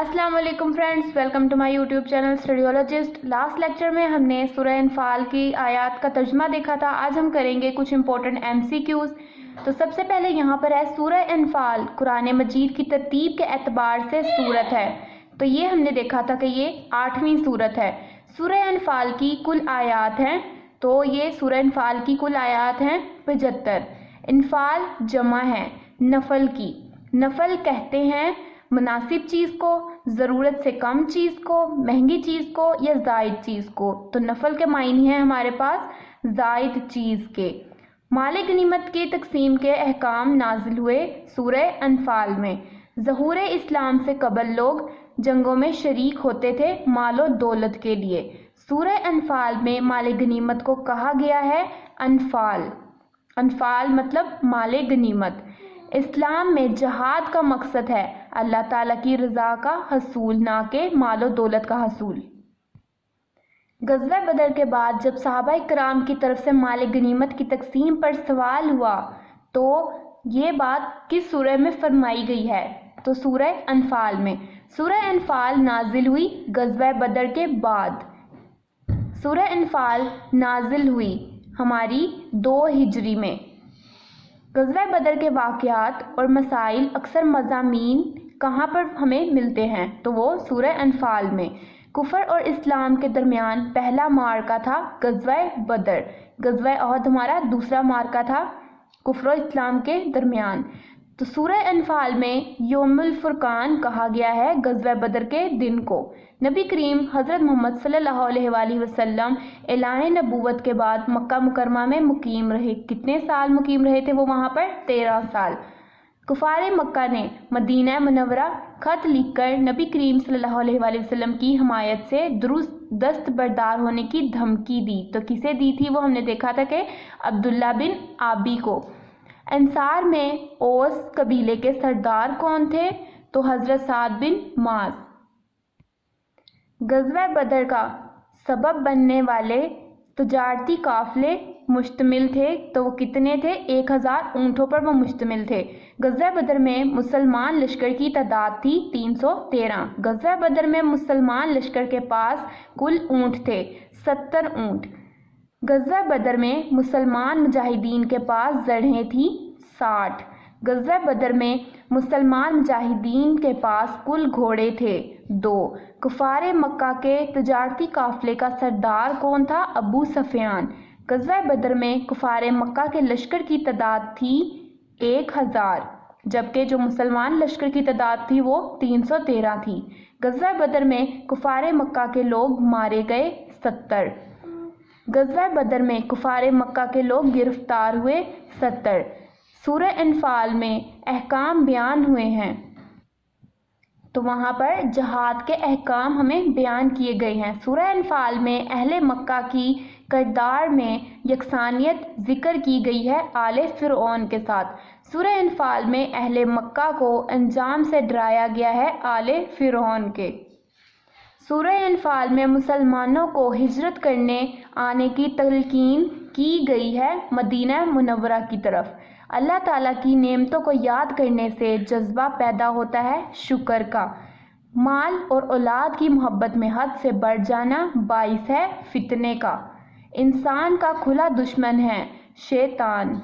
अस्सलाम वालेकुम friends, welcome to my YouTube channel Studyologist. Last lecture में हमने सूरह अनफाल की आयत का तर्जुमा देखा था। आज हम करेंगे कुछ इंपॉर्टेंट एमसीक्यूज़। तो सबसे पहले यहाँ पर है सूरह अनफाल कुरान मजीद की तरतीब के एतबार से सूरत है। तो ये हमने देखा था कि ये 8वीं सूरत है। सूरह अनफाल की कुल आयत हैं, तो ये सूरह अनफाल की कुल आयत हैं 75। अनफाल जमा है नफल की। नफल कहते हैं मुनासिब चीज़ को, ज़रूरत से कम चीज़ को, महंगी चीज़ को या ज़ायद चीज़ को। तो नफल के मायने हैं हमारे पास ज़ायद चीज़ के। माल गनीमत की तकसीम के अहकाम नाजिल हुए सूरह अनफाल में। ज़हूर इस्लाम से कबल लोग जंगों में शरीक होते थे मालो दौलत के लिए। सूरह अनफाल में माल गनीमत को कहा गया है अनफाल। अनफाल मतलब माल गनीमत। इस्लाम में जहाद का मकसद है अल्लाह ताला की रज़ा का हसूल, ना कि मालो दौलत का हसूल। गज़वा बदर के बाद जब सहाबा इकराम की तरफ से माल गनीमत की तकसीम पर सवाल हुआ तो ये बात किस सूरह में फरमाई गई है? तो सूरह अनफाल में। सूरह अनफाल नाजिल हुई गज़वा बदर के बाद। सूरह अनफाल नाजिल हुई हमारी 2 हिजरी में। गज़वा बदर के वाक़यात और मसाइल अक्सर मज़ामीन कहाँ पर हमें मिलते हैं? तो वो सूरह अनफाल में। कुफर और इस्लाम के दरमियान पहला मार्का था गज़वा बदर। गज़वा अहद हमारा दूसरा मार्का था कुफर और इस्लाम के दरमियान। तो सूरह अनफाल में यौमुल फुरकान कहा गया है गज़वा बदर के दिन को। नबी करीम हज़रत मोहम्मद सल्लल्लाहु अलैहि वसल्लम ऐलान नबूवत के बाद मक्का मुकरमा में मुकीम रहे। कितने साल मुकीम रहे थे वो वहाँ पर? 13 साल। कुफारे मक्का ने मदीना मुनव्वरा खत लिखकर नबी करीम सल्लल्लाहु अलैहि वसल्लम की हमायत से दुरुस्त दस्तबरदार होने की धमकी दी। तो किसे दी थी? वो हमने देखा था कि अब्दुल्ला बिन आबी को। अंसार में ओस कबीले के सरदार कौन थे? तो हज़रत साद बिन माज। गज़वा बदर का सबब बनने वाले तजारती काफ़िले मुश्तमिल थे। तो वो कितने थे? 1000 ऊँटों पर वो मुश्तमिल थे। गज़वा बदर में मुसलमान लश्कर की तादाद थी 313। गज़वा बदर में मुसलमान लश्कर के पास कुल ऊँट थे 70 ऊँट। गज़वा बदर में मुसलमान मुजाहिदीन के पास जड़ें थी 60। गज़वा बदर में मुसलमान मुजाहिदीन के पास कुल घोड़े थे 2। कुफारे मक्का के तजारती काफ़िले का सरदार कौन था? अबू सफियान। गज़वा बदर में कुफारे मक्का के लश्कर की तादाद थी 1000, जबकि जो मुसलमान लश्कर की तादाद थी वो 313 थी। गज़वा बदर में कुफारे मक्का के लोग मारे गए 70। गज़वा बदर में कुफारे मक्का के लोग गिरफ्तार हुए 70। सूरह अनफाल में अहकाम बयान हुए हैं, तो वहाँ पर जहाद के अहकाम हमें बयान किए गए हैं। सूरह अनफाल में अहले मक्का की किरदार में यकसानियत ज़िक्र की गई है आले फ़िरऔन के साथ। सूरह अनफाल में अहले मक्का को अंजाम से डराया गया है आले फ़िरऔन के। सूरह अनफाल में मुसलमानों को हिजरत करने आने की तलकीन की गई है मदीना मुनव्वरा की तरफ। अल्लाह ताला की नेमतों को याद करने से जज्बा पैदा होता है शुक्र का। माल और औलाद की मोहब्बत में हद से बढ़ जाना बाइस है फितने का। इंसान का खुला दुश्मन है शैतान।